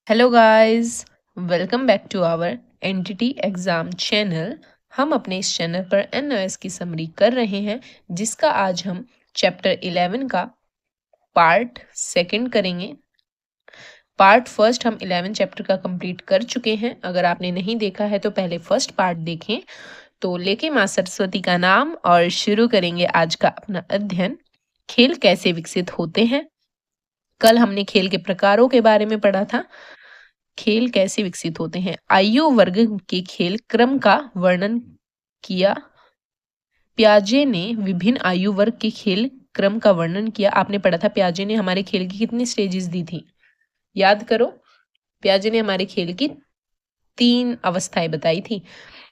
Hello guys, welcome back to our NTT exam channel. हम अपने इस चैनल पर एनओएस की समरी कर रहे हैं, जिसका आज हम चैप्टर 11 का पार्ट सेकंड करेंगे। पार्ट फर्स्ट हम 11 चैप्टर का कंप्लीट कर चुके हैं। अगर आपने नहीं देखा है तो पहले फर्स्ट पार्ट देखें। तो लेके माँ सरस्वती का नाम और शुरू करेंगे आज का अपना अध्ययन। खेल कैसे विकसित होते हैं। कल हमने खेल के प्रकारों के बारे में पढ़ा था। खेल कैसे विकसित होते हैं, आयु वर्ग के खेल क्रम का वर्णन किया। प्याजे ने विभिन्न आयु वर्ग के खेल क्रम का वर्णन किया। आपने पढ़ा था प्याजे ने हमारे खेल की कितनी स्टेजेस दी थी, याद करो। प्याजे ने हमारे खेल की 3 अवस्थाएं बताई थी।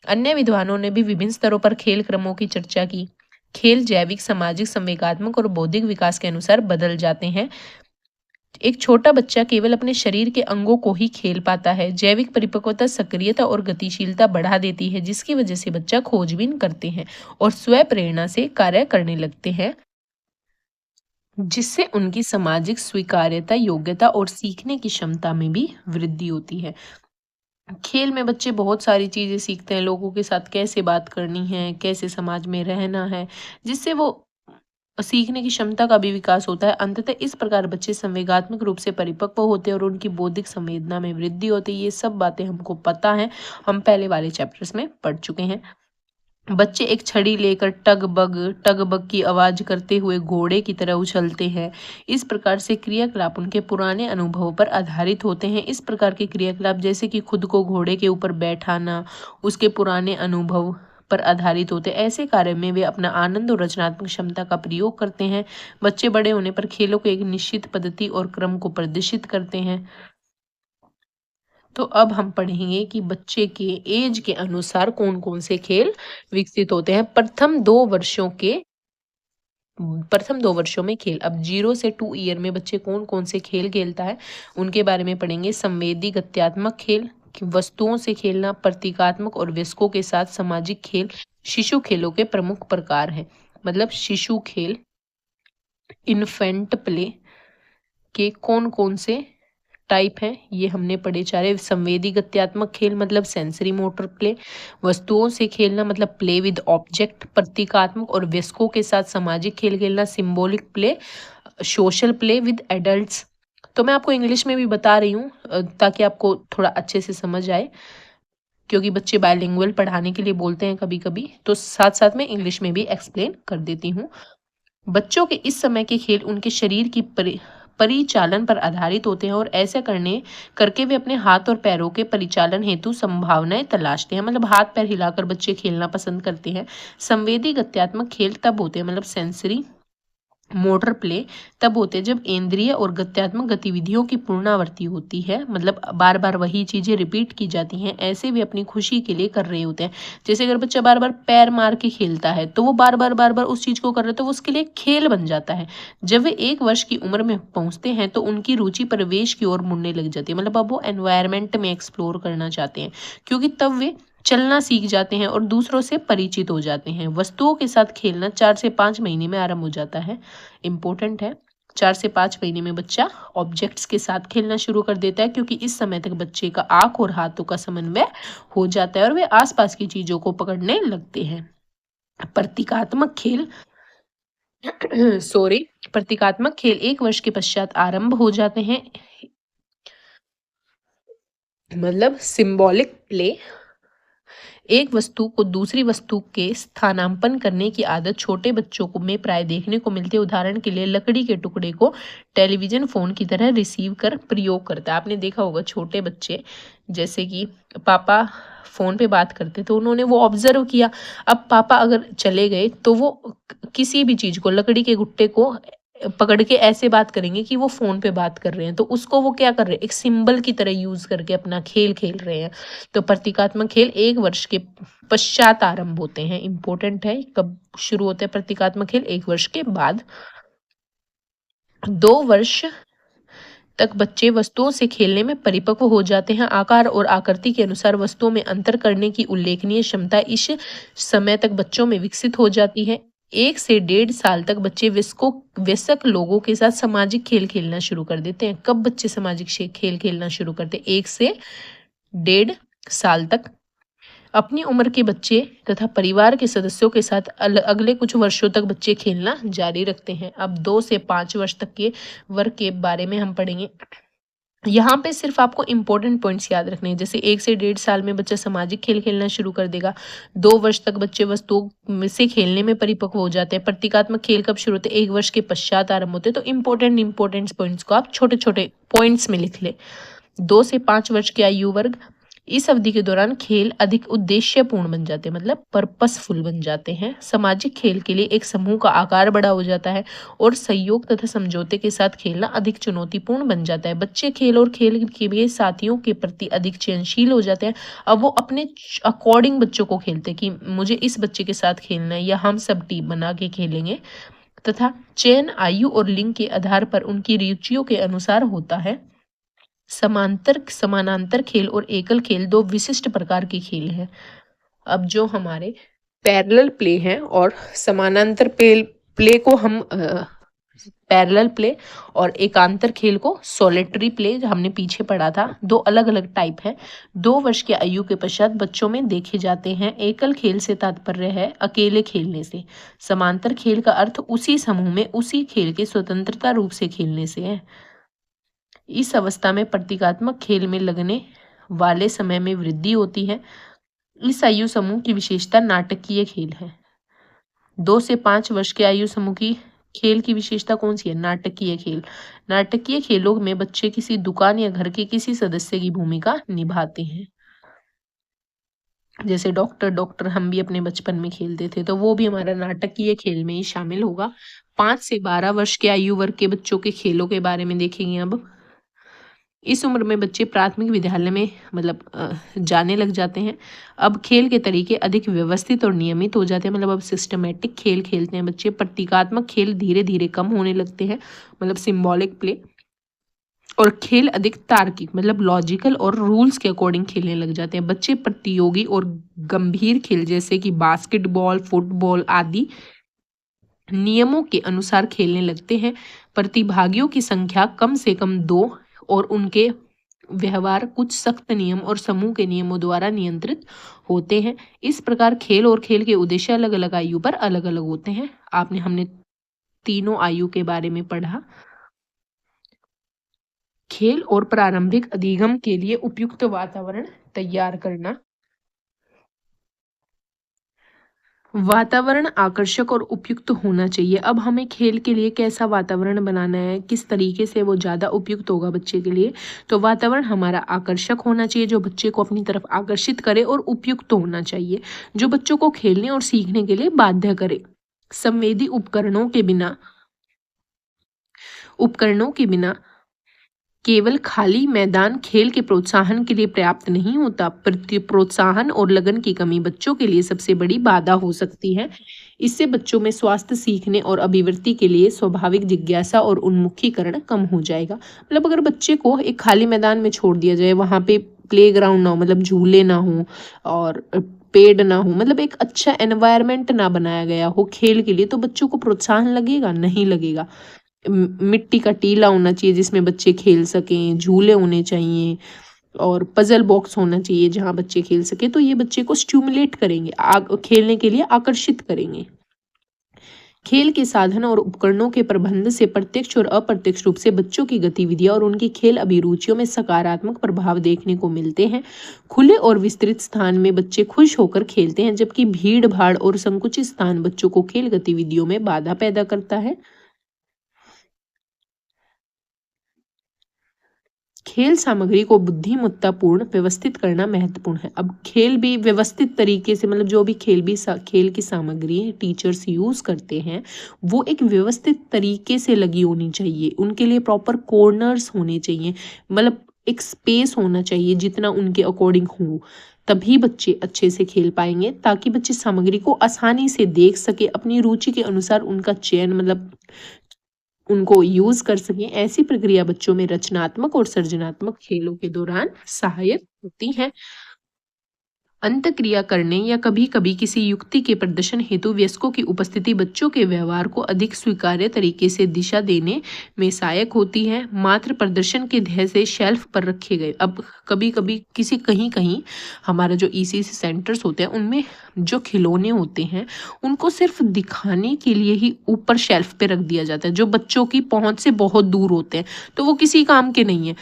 अन्य विद्वानों ने भी विभिन्न स्तरों पर खेल क्रमों की चर्चा की। खेल जैविक, सामाजिक, संवेगात्मक और बौद्धिक विकास के अनुसार बदल जाते हैं। एक छोटा बच्चा केवल अपने शरीर के अंगों को ही खेल पाता है। जैविक परिपक्वता सक्रियता और गतिशीलता बढ़ा देती है, जिसकी वजह से बच्चा खोजबीन करते हैं और स्वयं प्रेरणा से कार्य करने लगते हैं, जिससे उनकी सामाजिक स्वीकार्यता, योग्यता और सीखने की क्षमता में भी वृद्धि होती है। खेल में बच्चे बहुत सारी चीजें सीखते हैं, लोगों के साथ कैसे बात करनी है, कैसे समाज में रहना है, जिससे वो सीखने की क्षमता का भी विकास होता है। अंततः इस प्रकार बच्चे संवेगात्मक रूप से परिपक्व होते हैं और उनकी बौद्धिक संवेदना में वृद्धि होती है। ये सब बातें हमको पता है, हम पहले वाले चैप्टर्स में पढ़ चुके हैं। बच्चे एक छड़ी लेकर टग बग की आवाज करते हुए घोड़े की तरह उछलते हैं। इस प्रकार से क्रियाकलाप उनके पुराने अनुभवों पर आधारित होते हैं। इस प्रकार के क्रियाकलाप जैसे कि खुद को घोड़े के ऊपर बैठाना उसके पुराने अनुभव पर आधारित होते हैं। ऐसे कार्य में वे अपना आनंद और रचनात्मक क्षमता का प्रयोग करते हैं। बच्चे बड़े होने पर खेलों को एक निश्चित पद्धति और क्रम को प्रदर्शित करते हैं। तो अब हम पढ़ेंगे कि बच्चे के एज के अनुसार कौन कौन से खेल विकसित होते हैं। प्रथम 2 वर्षों में खेल। अब 0 से 2 ईयर में बच्चे कौन कौन से खेल खेलता है उनके बारे में पढ़ेंगे। संवेदी गत्यात्मक खेल, वस्तुओं से खेलना, प्रतीकात्मक और वयस्कों के साथ सामाजिक खेल शिशु खेलों के प्रमुख प्रकार हैं। मतलब शिशु खेल, इन्फेंट प्ले के कौन कौन से टाइप है ये हमने पढ़े चारे। संवेदी गत्यात्मक खेल मतलब सेंसरी मोटर प्ले, वस्तुओं से खेलना मतलब प्ले विद ऑब्जेक्ट, प्रतीकात्मक और वयस्कों के साथ सामाजिक खेल खेलना symbolic play, social play with adults. तो मैं आपको इंग्लिश में भी बता रही हूँ ताकि आपको थोड़ा अच्छे से समझ आए, क्योंकि बच्चे बायलिंगुअल पढ़ाने के लिए बोलते हैं कभी कभी, तो साथ साथ में इंग्लिश में भी एक्सप्लेन कर देती हूँ। बच्चों के इस समय के खेल उनके शरीर की परिचालन पर आधारित होते हैं और ऐसा करके वे अपने हाथ और पैरों के परिचालन हेतु संभावनाएं तलाशते हैं। मतलब हाथ पैर हिलाकर बच्चे खेलना पसंद करते हैं। संवेदी गत्यात्मक खेल तब होते हैं, मतलब सेंसरी मोटर प्ले तब होते हैं जब इंद्रिय और गत्यात्मक गतिविधियों की पुनरावृत्ति होती है। मतलब बार बार वही चीजें रिपीट की जाती हैं, ऐसे वे अपनी खुशी के लिए कर रहे होते हैं। जैसे अगर बच्चा बार बार पैर मार के खेलता है तो वो बार बार उस चीज को कर रहे, तो वो उसके लिए खेल बन जाता है। जब वे 1 वर्ष की उम्र में पहुंचते हैं तो उनकी रुचि परिवेश की ओर मुड़ने लग जाती है। मतलब अब वो एनवायरमेंट में एक्सप्लोर करना चाहते हैं, क्योंकि तब वे चलना सीख जाते हैं और दूसरों से परिचित हो जाते हैं। वस्तुओं के साथ खेलना 4 से 5 महीने में आरंभ हो जाता है। इम्पोर्टेंट है, 4 से 5 महीने में बच्चा ऑब्जेक्ट्स के साथ खेलना शुरू कर देता है, क्योंकि इस समय तक बच्चे का आंख और हाथों का समन्वय हो जाता है और वे आसपास की चीजों को पकड़ने लगते हैं। प्रतीकात्मक खेल प्रतीकात्मक खेल 1 वर्ष के पश्चात आरंभ हो जाते हैं। मतलब सिंबॉलिक प्ले, एक वस्तु को दूसरी वस्तु के स्थानापन्न करने की आदत छोटे बच्चों को में प्राय देखने को मिलती है। उदाहरण के लिए लकड़ी के टुकड़े को टेलीविजन फोन की तरह रिसीव कर प्रयोग करता है। आपने देखा होगा छोटे बच्चे, जैसे कि पापा फोन पे बात करते तो उन्होंने वो ऑब्जर्व किया। अब पापा अगर चले गए तो वो किसी भी चीज को, लकड़ी के गुट्टे को पकड़ के ऐसे बात करेंगे कि वो फोन पे बात कर रहे हैं, तो उसको वो क्या कर रहे हैं, एक सिंबल की तरह यूज करके अपना खेल खेल रहे हैं। तो प्रतीकात्मक खेल 1 वर्ष के पश्चात आरंभ होते हैं। इंपॉर्टेंट है, कब शुरू होते हैं प्रतीकात्मक खेल, 1 वर्ष के बाद। 2 वर्ष तक बच्चे वस्तुओं से खेलने में परिपक्व हो जाते हैं। आकार और आकृति के अनुसार वस्तुओं में अंतर करने की उल्लेखनीय क्षमता इस समय तक बच्चों में विकसित हो जाती है। 1 से 1.5 साल तक बच्चे वयस्क लोगों के साथ सामाजिक खेल खेलना शुरू कर देते हैं। कब बच्चे सामाजिक खेल खेलना शुरू करते हैं? 1 से 1.5 साल तक। अपनी उम्र के बच्चे तथा परिवार के सदस्यों के साथ अगले कुछ वर्षों तक बच्चे खेलना जारी रखते हैं। अब 2 से 5 वर्ष तक के वर्ग के बारे में हम पढ़ेंगे। यहाँ पे सिर्फ आपको इंपॉर्टेंट पॉइंट्स याद रखने हैं। जैसे 1 से 1.5 साल में बच्चा सामाजिक खेल खेलना शुरू कर देगा। 2 वर्ष तक बच्चे वस्तुओं में से खेलने में परिपक्व हो जाते हैं। प्रतीकात्मक खेल कब शुरू होते हैं? 1 वर्ष के पश्चात आरंभ होते हैं। तो इंपॉर्टेंट पॉइंट्स को आप छोटे छोटे पॉइंट्स में लिख ले। 2 से 5 वर्ष के आयु वर्ग, इस अवधि के दौरान खेल अधिक उद्देश्यपूर्ण बन जाते हैं, मतलब पर्पसफुल बन जाते हैं। सामाजिक खेल के लिए एक समूह का आकार बड़ा हो जाता है और सहयोग तथा समझौते के साथ खेलना अधिक चुनौतीपूर्ण बन जाता है। बच्चे खेल और खेल के साथियों के प्रति अधिक चयनशील हो जाते हैं। अब वो अपने अकॉर्डिंग बच्चों को खेलते हैं कि मुझे इस बच्चे के साथ खेलना है या हम सब टीम बना के खेलेंगे, तथा चयन आयु और लिंग के आधार पर उनकी रुचियों के अनुसार होता है। समानांतर खेल और एकल खेल 2 विशिष्ट प्रकार के खेल हैं। अब जो हमारे पैरेलल प्ले हैं और समानांतर प्ले को हम पैरेलल प्ले और एकांतर खेल को सोलिटरी प्ले हमने पीछे पढ़ा था। 2 अलग अलग टाइप है। 2 वर्ष के आयु के पश्चात बच्चों में देखे जाते हैं। एकल खेल से तात्पर्य है अकेले खेलने से। समांतर खेल का अर्थ उसी समूह में उसी खेल के स्वतंत्रता रूप से खेलने से है। इस अवस्था में प्रतीकात्मक खेल में लगने वाले समय में वृद्धि होती है। इस आयु समूह की विशेषता नाटकीय खेल है। 2 से 5 वर्ष के आयु समूह की खेल की विशेषता कौन सी है? नाटकीय खेल। नाटकीय खेलों में बच्चे किसी दुकान या घर के किसी सदस्य की भूमिका निभाते हैं। जैसे डॉक्टर हम भी अपने बचपन में खेलते थे, तो वो भी हमारा नाटकीय खेल में ही शामिल होगा। 5 से 12 वर्ष के आयु वर्ग के बच्चों के खेलों के बारे में देखेंगे। अब इस उम्र में बच्चे प्राथमिक विद्यालय में जाने लग जाते हैं। अब खेल के तरीके अधिक व्यवस्थित और नियमित हो जाते हैं, मतलब अब सिस्टमेटिक खेल खेलते हैं बच्चे। प्रतीकात्मक खेल धीरे धीरे कम होने लगते हैं, मतलब सिंबॉलिक प्ले। और खेल अधिक तार्किक, मतलब लॉजिकल और रूल्स के अकॉर्डिंग खेलने लग जाते हैं बच्चे। प्रतियोगी और गंभीर खेल जैसे कि बास्केटबॉल, फुटबॉल आदि नियमों के अनुसार खेलने लगते हैं। प्रतिभागियों की संख्या कम से कम 2 और उनके व्यवहार कुछ सख्त नियम और समूह के नियमों द्वारा नियंत्रित होते हैं। इस प्रकार खेल और खेल के उद्देश्य अलग अलग आयु पर अलग अलग होते हैं। हमने तीनों आयु के बारे में पढ़ा। खेल और प्रारंभिक अधिगम के लिए उपयुक्त वातावरण तैयार करना। वातावरण आकर्षक और उपयुक्त होना चाहिए। अब हमें खेल के लिए कैसा वातावरण बनाना है, किस तरीके से वो ज़्यादा उपयुक्त होगा बच्चे के लिए? तो वातावरण हमारा आकर्षक होना चाहिए, जो बच्चे को अपनी तरफ आकर्षित करे, और उपयुक्त होना चाहिए, जो बच्चों को खेलने और सीखने के लिए बाध्य करे। संवेदी उपकरणों के बिना केवल खाली मैदान खेल के प्रोत्साहन के लिए पर्याप्त नहीं होता। प्रोत्साहन और लगन की कमी बच्चों के लिए सबसे बड़ी बाधा हो सकती है। इससे बच्चों में स्वास्थ्य, सीखने और अभिवृद्धि के लिए स्वाभाविक जिज्ञासा और उन्मुखीकरण कम हो जाएगा। मतलब अगर बच्चे को एक खाली मैदान में छोड़ दिया जाए, वहाँ पे प्लेग्राउंड ना हो, मतलब झूले ना हो और पेड़ ना हो, मतलब एक अच्छा एनवायरनमेंट ना बनाया गया हो खेल के लिए, तो बच्चों को प्रोत्साहन लगेगा? नहीं लगेगा। मिट्टी का टीला होना चाहिए जिसमें बच्चे खेल सकें, झूले होने चाहिए और पजल बॉक्स होना चाहिए जहां बच्चे खेल सके। तो ये बच्चे को स्टिमुलेट करेंगे, खेलने के लिए आकर्षित करेंगे। खेल के साधन और उपकरणों के प्रबंध से प्रत्यक्ष और अप्रत्यक्ष रूप से बच्चों की गतिविधियां और उनकी खेल अभिरुचियों में सकारात्मक प्रभाव देखने को मिलते हैं। खुले और विस्तृत स्थान में बच्चे खुश होकर खेलते हैं, जबकि भीड़ भाड़ और संकुचित स्थान बच्चों को खेल गतिविधियों में बाधा पैदा करता है। खेल सामग्री को बुद्धिमत्तापूर्ण व्यवस्थित करना महत्वपूर्ण है। अब खेल भी व्यवस्थित तरीके से, मतलब जो भी खेल की सामग्री टीचर्स यूज करते हैं वो एक व्यवस्थित तरीके से लगी होनी चाहिए। उनके लिए प्रॉपर कॉर्नर्स होने चाहिए, मतलब एक स्पेस होना चाहिए जितना उनके अकॉर्डिंग हो, तभी बच्चे अच्छे से खेल पाएंगे, ताकि बच्चे सामग्री को आसानी से देख सके, अपनी रुचि के अनुसार उनका चयन, मतलब उनको यूज कर सकें। ऐसी प्रक्रिया बच्चों में रचनात्मक और सृजनात्मक खेलों के दौरान सहायक होती है। अंतःक्रिया करने या कभी कभी किसी युक्ति के प्रदर्शन हेतु वयस्कों की उपस्थिति बच्चों के व्यवहार को अधिक स्वीकार्य तरीके से दिशा देने में सहायक होती है। मात्र प्रदर्शन के ध्येय से शेल्फ पर रखे गए, अब कभी कभी किसी कहीं कहीं हमारा जो ईसीसी सेंटर्स होते हैं उनमें जो खिलौने होते हैं उनको सिर्फ दिखाने के लिए ही ऊपर शेल्फ पे रख दिया जाता है, जो बच्चों की पहुंच से बहुत दूर होते हैं, तो वो किसी काम के नहीं है।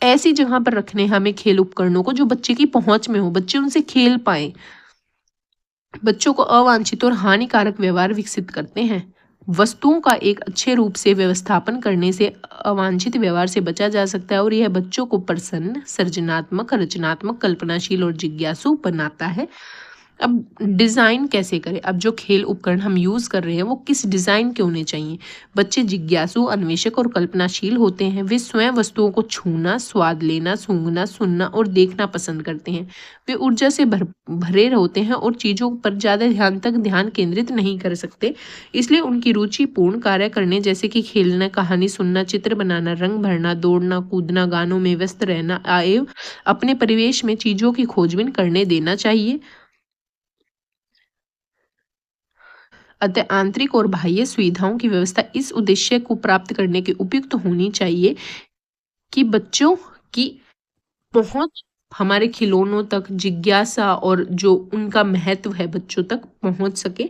ऐसी जगह पर रखने हमें खेल उपकरणों को जो बच्चे की पहुंच में हो, बच्चे उनसे खेल पाए। बच्चों को अवांछित और हानिकारक व्यवहार विकसित करते हैं। वस्तुओं का एक अच्छे रूप से व्यवस्थापन करने से अवांछित व्यवहार से बचा जा सकता है और यह बच्चों को प्रसन्न, सृजनात्मक, रचनात्मक, कल्पनाशील और जिज्ञासु बनाता है। अब डिज़ाइन कैसे करें? अब जो खेल उपकरण हम यूज़ कर रहे हैं वो किस डिज़ाइन के होने चाहिए? बच्चे जिज्ञासु, अन्वेषक और कल्पनाशील होते हैं। वे स्वयं वस्तुओं को छूना, स्वाद लेना, सूंघना, सुनना और देखना पसंद करते हैं। वे ऊर्जा से भरे होते हैं और चीज़ों पर ज़्यादा ध्यान केंद्रित नहीं कर सकते। इसलिए उनकी रुचिपूर्ण कार्य करने जैसे कि खेलना, कहानी सुनना, चित्र बनाना, रंग भरना, दौड़ना, कूदना, गानों में व्यस्त रहना एवं अपने परिवेश में चीज़ों की खोजबीन करने देना चाहिए। अतः आंतरिक और बाह्य सुविधाओं की व्यवस्था इस उद्देश्य को प्राप्त करने के उपयुक्त होनी चाहिए कि बच्चों की पहुंच हमारे खिलौनों तक, जिज्ञासा और जो उनका महत्व है बच्चों तक पहुंच सके।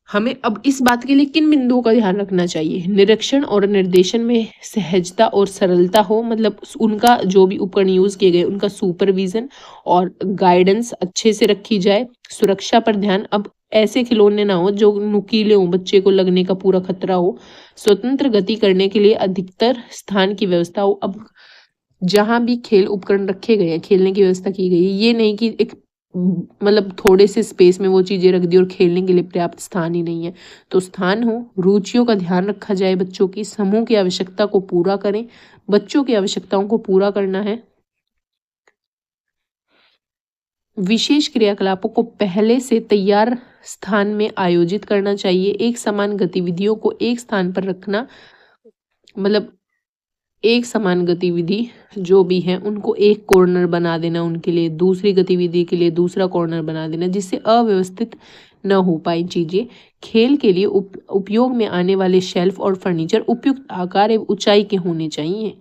हमें अब इस बात के लिए किन बिंदुओं का ध्यान रखना चाहिए? निरीक्षण और निर्देशन में सहजता और सरलता हो, मतलब उनका जो भी उपकरण यूज किए गए उनका सुपरविजन और गाइडेंस अच्छे से रखी जाए। सुरक्षा पर ध्यान, अब ऐसे खिलौने ना हो जो नुकीले हो, बच्चे को लगने का पूरा खतरा हो। स्वतंत्र गति करने के लिए अधिकतर स्थान की व्यवस्था हो। अब जहां भी खेल उपकरण रखे गए हैं, खेलने की व्यवस्था की गई है, ये नहीं कि एक मतलब थोड़े से स्पेस में वो चीजें रख दी और खेलने के लिए पर्याप्त स्थान ही नहीं है। तो स्थान हो, रुचियों का ध्यान रखा जाए, बच्चों की समूह की आवश्यकता को पूरा करें। बच्चों की आवश्यकताओं को पूरा करना है। विशेष क्रियाकलापों को पहले से तैयार स्थान में आयोजित करना चाहिए। एक समान गतिविधियों को एक स्थान पर रखना, मतलब एक समान गतिविधि जो भी है उनको एक कॉर्नर बना देना, उनके लिए दूसरी गतिविधि के लिए दूसरा कॉर्नर बना देना, जिससे अव्यवस्थित न हो पाए चीजें। खेल के लिए उपयोग में आने वाले शेल्फ और फर्नीचर उपयुक्त आकार एवं ऊंचाई के होने चाहिए।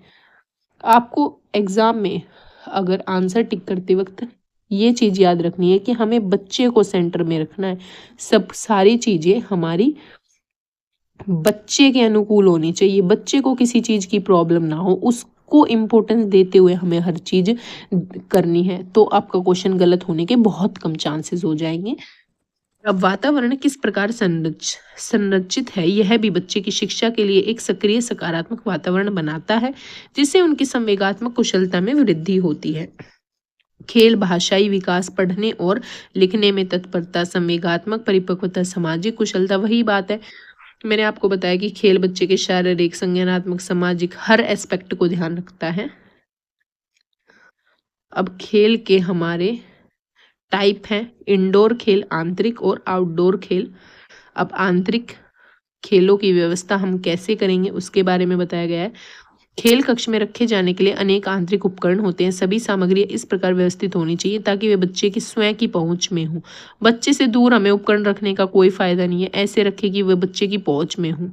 आपको एग्जाम में अगर आंसर टिक करते वक्त ये चीज याद रखनी है कि हमें बच्चे को सेंटर में रखना है। सब सारी चीजें हमारी बच्चे के अनुकूल होनी चाहिए, बच्चे को किसी चीज की प्रॉब्लम ना हो, उसको इम्पोर्टेंस देते हुए हमें हर चीज करनी है। तो आपका क्वेश्चन गलत होने के बहुत कम चांसेस हो जाएंगे। अब वातावरण किस प्रकार संरचित है, यह भी बच्चे की शिक्षा के लिए एक सक्रिय सकारात्मक वातावरण बनाता है, जिससे उनकी संवेगात्मक कुशलता में वृद्धि होती है। खेल भाषाई विकास, पढ़ने और लिखने में तत्परता, संवेगात्मक परिपक्वता, सामाजिक कुशलता, वही बात है मैंने आपको बताया कि खेल बच्चे के शारीरिक, संज्ञानात्मक, सामाजिक हर एस्पेक्ट को ध्यान रखता है। अब खेल के हमारे टाइप हैं, इंडोर खेल, आंतरिक और आउटडोर खेल। अब आंतरिक खेलों की व्यवस्था हम कैसे करेंगे उसके बारे में बताया गया है। खेल कक्ष में रखे जाने के लिए अनेक आंतरिक उपकरण होते हैं। सभी सामग्री इस प्रकार व्यवस्थित होनी चाहिए ताकि वे बच्चे की स्वयं की पहुंच में हो। बच्चे से दूर हमें उपकरण रखने का कोई फायदा नहीं है, ऐसे रखे कि वे बच्चे की पहुंच में हो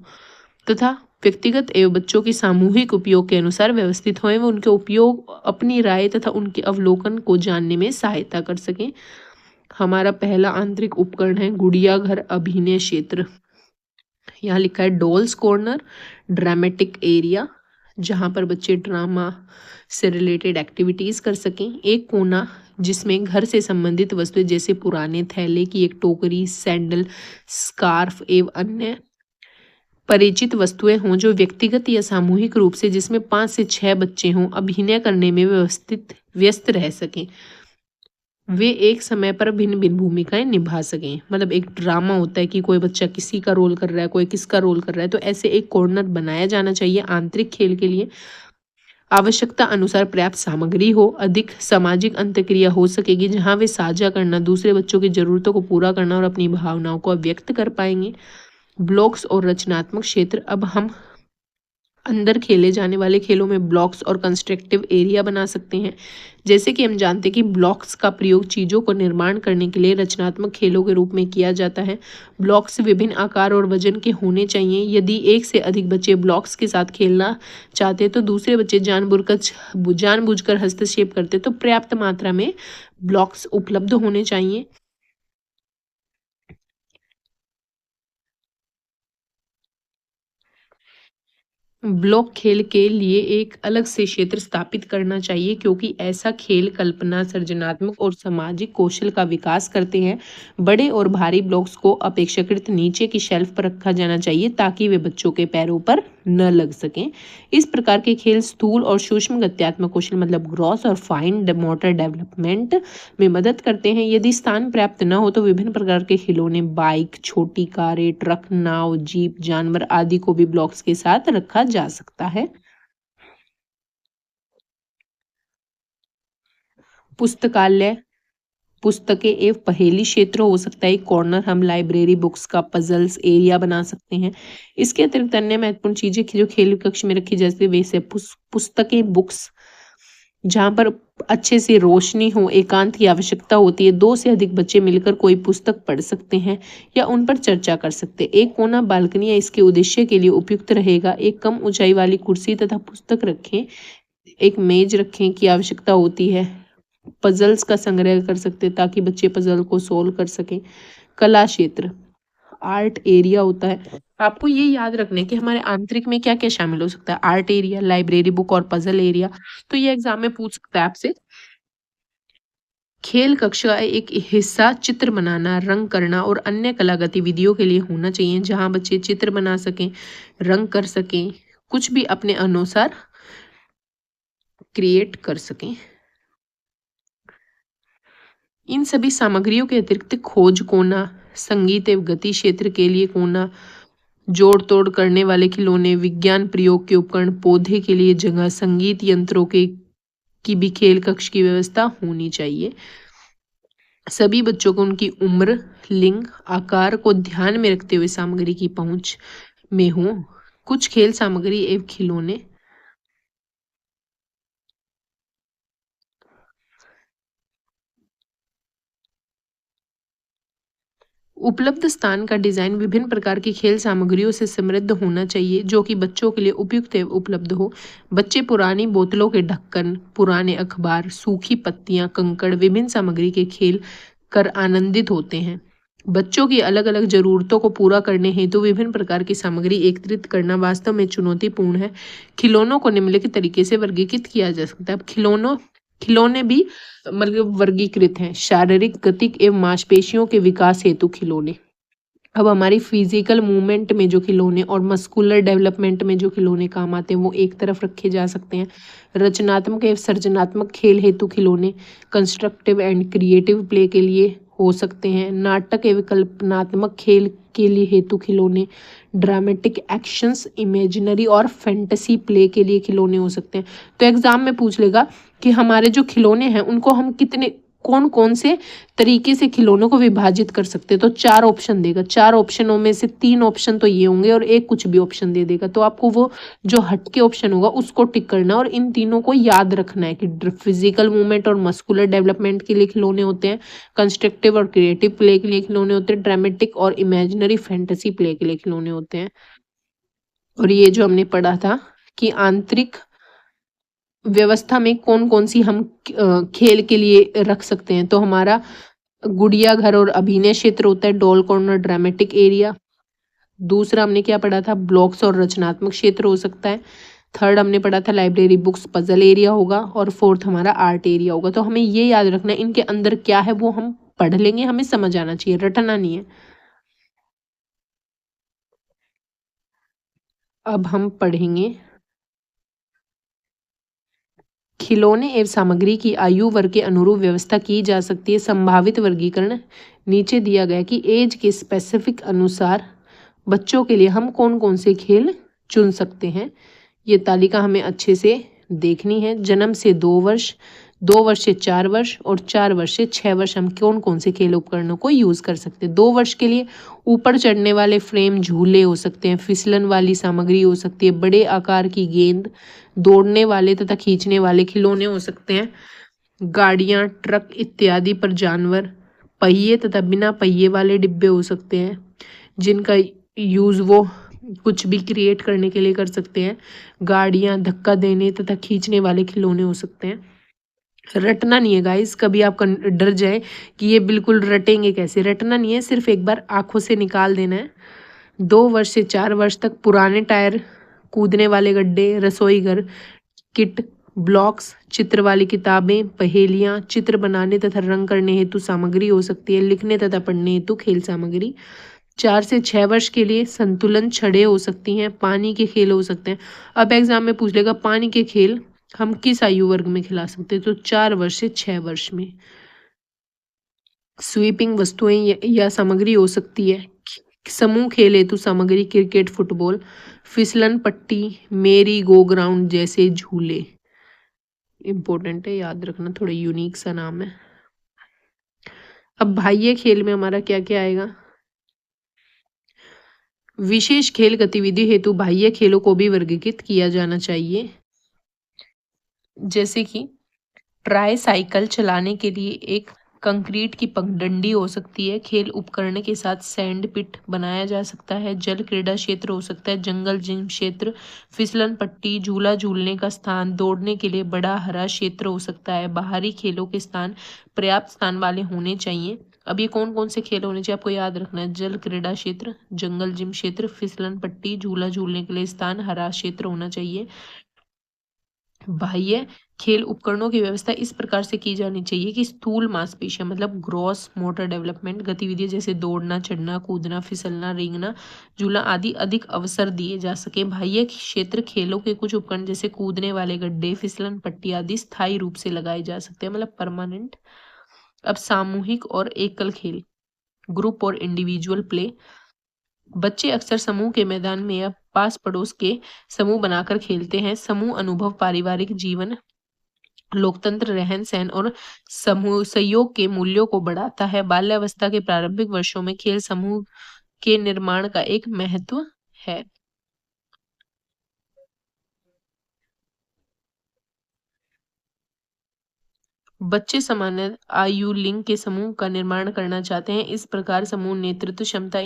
तथा व्यक्तिगत एवं बच्चों की सामूहिक उपयोग के अनुसार व्यवस्थित हों व उनके उपयोग अपनी राय तथा उनके अवलोकन को जानने में सहायता कर सकें। हमारा पहला आंतरिक उपकरण है गुड़िया घर अभिनय क्षेत्र। यहाँ लिखा है डॉल्स कॉर्नर, ड्रामेटिक एरिया, जहाँ पर बच्चे ड्रामा से रिलेटेड एक्टिविटीज कर सकें। एक कोना जिसमें घर से संबंधित वस्तुएं जैसे पुराने थैले की एक टोकरी, सैंडल, स्कार्फ एवं अन्य परिचित वस्तुएं हों जो व्यक्तिगत या सामूहिक रूप से, जिसमें 5 से 6 बच्चे हों, अभिनय करने में व्यस्त रह सकें। वे एक समय पर भिन्न भिन्न भूमिकाएं निभा सकें। मतलब एक ड्रामा होता है कि कोई बच्चा किसी का रोल कर रहा है, कोई किसका रोल कर रहा है, तो ऐसे एक कॉर्नर बनाया जाना चाहिए आंतरिक खेल के लिए। आवश्यकता अनुसार पर्याप्त सामग्री हो, अधिक सामाजिक अंतःक्रिया हो सकेगी जहां वे साझा करना, दूसरे बच्चों की जरूरतों को पूरा करना और अपनी भावनाओं को व्यक्त कर पाएंगे। ब्लॉक्स और रचनात्मक क्षेत्र, अब हम अंदर खेले जाने वाले खेलों में ब्लॉक्स और कंस्ट्रक्टिव एरिया बना सकते हैं। जैसे कि हम जानते हैं कि ब्लॉक्स का प्रयोग चीज़ों को निर्माण करने के लिए रचनात्मक खेलों के रूप में किया जाता है। ब्लॉक्स विभिन्न आकार और वजन के होने चाहिए। यदि एक से अधिक बच्चे ब्लॉक्स के साथ खेलना चाहते तो दूसरे बच्चे जानबूझकर हस्तक्षेप करते तो पर्याप्त मात्रा में ब्लॉक्स उपलब्ध होने चाहिए। ब्लॉक खेल के लिए एक अलग से क्षेत्र स्थापित करना चाहिए क्योंकि ऐसा खेल कल्पना, सृजनात्मक और सामाजिक कौशल का विकास करते हैं। बड़े और भारी ब्लॉक्स को अपेक्षाकृत नीचे की शेल्फ पर रखा जाना चाहिए ताकि वे बच्चों के पैरों पर न लग सकें। इस प्रकार के खेल स्थूल और सूक्ष्म गत्यात्मक कौशल मतलब ग्रॉस और फाइन मोटर डेवलपमेंट में मदद करते हैं। यदि स्थान पर्याप्त न हो तो विभिन्न प्रकार के खिलौने, बाइक, छोटी कारें, ट्रक, नाव, जीप, जानवर आदि को भी ब्लॉक्स के साथ रखा जा सकता है। पुस्तकालय, पुस्तकें एवं पहेली क्षेत्र हो सकता है। एक कॉर्नर हम लाइब्रेरी बुक्स का पजल्स एरिया बना सकते हैं। इसके अतिरिक्त अन्य महत्वपूर्ण चीजें जो खेल कक्ष में रखी जा सकती है वैसे पुस्तकें, बुक्स जहाँ पर अच्छे से रोशनी हो, एकांत की आवश्यकता होती है। 2 से अधिक बच्चे मिलकर कोई पुस्तक पढ़ सकते हैं या उन पर चर्चा कर सकते हैं। एक कोना बालकनी या इसके उद्देश्य के लिए उपयुक्त रहेगा। एक कम ऊंचाई वाली कुर्सी तथा पुस्तक रखें। एक मेज रखें की आवश्यकता होती है। पजल्स का संग्रह कर सकते हैं ताकि बच्चे पजल को सोल्व कर सकें। कला क्षेत्र, आर्ट एरिया होता है। आपको ये याद रखना है कि हमारे आंतरिक में क्या क्या शामिल हो सकता है। आर्ट एरिया, लाइब्रेरी बुक और पजल एरिया। तो ये एग्जाम में पूछ सकता है आपसे। खेल कक्ष का एक हिस्सा चित्र बनाना, रंग करना और अन्य कला गतिविधियों के लिए होना चाहिए जहां बच्चे चित्र बना सकें, रंग कर सकें, कुछ भी अपने अनुसार क्रिएट कर सकें। इन सभी सामग्रियों के अतिरिक्त खोज कोना, संगीत एवं गति क्षेत्र के लिए कोना, जोड़ तोड़ करने वाले खिलौने, विज्ञान प्रयोग के उपकरण, पौधे के लिए जगह, संगीत यंत्रों के की भी खेल कक्ष की व्यवस्था होनी चाहिए। सभी बच्चों को उनकी उम्र, लिंग, आकार को ध्यान में रखते हुए सामग्री की पहुंच में हो। कुछ खेल सामग्री एवं खिलौने उपलब्ध स्थान का डिजाइन विभिन्न प्रकार की खेल सामग्रियों से समृद्ध होना चाहिए जो कि बच्चों के लिए उपयुक्त एवं उपलब्ध हो। बच्चे पुरानी बोतलों के ढक्कन, पुराने अखबार, सूखी पत्तियां, कंकड़, विभिन्न सामग्री के खेल कर आनंदित होते हैं। बच्चों की अलग अलग जरूरतों को पूरा करने हेतु विभिन्न प्रकार की सामग्री एकत्रित करना वास्तव में चुनौतीपूर्ण है। खिलौनों को निम्नलिखित तरीके से वर्गीकृत किया जा सकता है। अब खिलौने भी मतलब वर्गीकृत हैं। शारीरिक, गतिक एवं मांसपेशियों के विकास हेतु खिलौने। अब हमारी फिजिकल मूवमेंट में जो खिलौने और मस्कुलर डेवलपमेंट में जो खिलौने काम आते हैं वो एक तरफ रखे जा सकते हैं। रचनात्मक एवं सृजनात्मक खेल हेतु खिलौने कंस्ट्रक्टिव एंड क्रिएटिव प्ले के लिए हो सकते हैं। नाटक एवं कल्पनात्मक खेल के लिए हेतु खिलौने ड्रामेटिक एक्शंस, इमेजिनरी और फैंटेसी प्ले के लिए खिलौने हो सकते हैं। तो एग्जाम में पूछ लेगा कि हमारे जो खिलौने हैं उनको हम कौन कौन से तरीके से खिलौनों को विभाजित कर सकते हैं। तो 4 ऑप्शन देगा। 4 ऑप्शनों में से 3 ऑप्शन तो ये होंगे और एक कुछ भी ऑप्शन दे देगा। तो आपको वो जो हटके ऑप्शन होगा उसको टिक करना और इन तीनों को याद रखना है कि फिजिकल मूवमेंट और मस्कुलर डेवलपमेंट के लिए खिलौने होते हैं, कंस्ट्रक्टिव और क्रिएटिव प्ले के लिए खिलौने होते हैं, ड्रामेटिक और इमेजिनरी फैंटेसी प्ले के लिए खिलौने होते हैं। और ये जो हमने पढ़ा था कि आंतरिक व्यवस्था में कौन कौन सी हम खेल के लिए रख सकते हैं। तो हमारा गुड़िया घर और अभिनय क्षेत्र होता है, डॉल कॉर्नर, ड्रामेटिक एरिया। दूसरा हमने क्या पढ़ा था, ब्लॉक्स और रचनात्मक क्षेत्र हो सकता है। थर्ड हमने पढ़ा था लाइब्रेरी बुक्स, पजल एरिया होगा। और फोर्थ हमारा आर्ट एरिया होगा। तो हमें ये याद रखना है इनके अंदर क्या है वो हम पढ़ लेंगे, हमें समझ आना चाहिए, रटना नहीं है। अब हम पढ़ेंगे खिलौने एवं सामग्री की आयु वर्ग के अनुरूप व्यवस्था की जा सकती है। संभावित वर्गीकरण नीचे दिया गया कि एज के स्पेसिफिक अनुसार बच्चों के लिए हम कौन कौन से खेल चुन सकते हैं। ये तालिका हमें अच्छे से देखनी है। जन्म से 2 वर्ष, 2 वर्ष से 4 वर्ष और 4 वर्ष से 6 वर्ष हम कौन कौन से खेल उपकरणों को यूज कर सकते हैं। 2 वर्ष के लिए ऊपर चढ़ने वाले फ्रेम, झूले हो सकते हैं, फिसलन वाली सामग्री हो सकती है, बड़े आकार की गेंद, दौड़ने वाले तथा खींचने वाले खिलौने हो सकते हैं, गाड़ियां, ट्रक इत्यादि पर जानवर, पहिए तथा बिना पहिए वाले डिब्बे हो सकते हैं जिनका यूज वो कुछ भी क्रिएट करने के लिए कर सकते हैं, गाड़ियां, धक्का देने तथा खींचने वाले खिलौने हो सकते हैं। रटना नहीं है गाइस, कभी आप डर जाए कि ये बिल्कुल रटेंगे कैसे, रटना नहीं है, सिर्फ एक बार आंखों से निकाल देना है। 2 वर्ष से 4 वर्ष तक पुराने टायर, कूदने वाले गड्ढे, रसोई घर, किट, ब्लॉक्स, चित्र वाली किताबें, पहेलियां, चित्र बनाने तथा रंग करने हेतु सामग्री हो सकती है, लिखने तथा पढ़ने हेतु खेल सामग्री। 4 से 6 वर्ष के लिए संतुलन छड़े हो सकती हैं, पानी के खेल हो सकते हैं। अब एग्जाम में पूछ लेगा पानी के खेल हम किस आयु वर्ग में खिला सकते हैं, तो 4 वर्ष से 6 वर्ष में। स्वीपिंग वस्तुएं या सामग्री हो सकती है, समूह खेल हेतु सामग्री क्रिकेट, फुटबॉल, फिसलन पट्टी, मेरी गो ग्राउंड जैसे झूले। इंपॉर्टेंट है, याद रखना, थोड़ा यूनिक सा नाम है। अब बाह्य खेल में हमारा क्या क्या आएगा। विशेष खेल गतिविधि हेतु बाह्य खेलों को भी वर्गीकृत किया जाना चाहिए, जैसे कि ट्राई साइकिल चलाने के लिए एक कंक्रीट की पगडंडी हो सकती है, खेल उपकरण के साथ सैंड पिट बनाया जा सकता है, जल क्रीड़ा क्षेत्र हो सकता है, जंगल जिम क्षेत्र, फिसलन पट्टी, झूला झूलने का स्थान, दौड़ने के लिए बड़ा हरा क्षेत्र हो सकता है। बाहरी खेलों के स्थान पर्याप्त स्थान वाले होने चाहिए। अब ये कौन कौन से खेल होने चाहिए आपको याद रखना है, जल क्रीड़ा क्षेत्र, जंगल जिम क्षेत्र, फिसलन पट्टी, झूला झूलने के लिए स्थान, हरा क्षेत्र होना चाहिए। बाह्य खेल उपकरणों की व्यवस्था इस प्रकार से की जानी चाहिए कि स्थूल मांसपेशियां मतलब ग्रॉस मोटर डेवलपमेंट गतिविधियां जैसे दौड़ना, चढ़ना, कूदना, फिसलना, रेंगना, झूला आदि अधिक अवसर दिए जा सके। बाह्य क्षेत्र खेलों के कुछ उपकरण जैसे कूदने वाले गड्ढे, फिसलन पट्टी आदि स्थायी रूप से लगाए जा सकते हैं, मतलब परमानेंट। अब सामूहिक और एकल खेल, ग्रुप और इंडिविजुअल प्ले। बच्चे अक्सर समूह के मैदान में या पास पड़ोस के समूह बनाकर खेलते हैं। समूह अनुभव पारिवारिक जीवन, लोकतंत्र, रहन सहन और समूह सहयोग के मूल्यों को बढ़ाता है। बाल्यावस्था के प्रारंभिक वर्षों में खेल समूह के निर्माण का एक महत्व है। बच्चे सामान्य आयु लिंग के समूह का निर्माण करना चाहते हैं, इस प्रकार समूह नेतृत्व क्षमता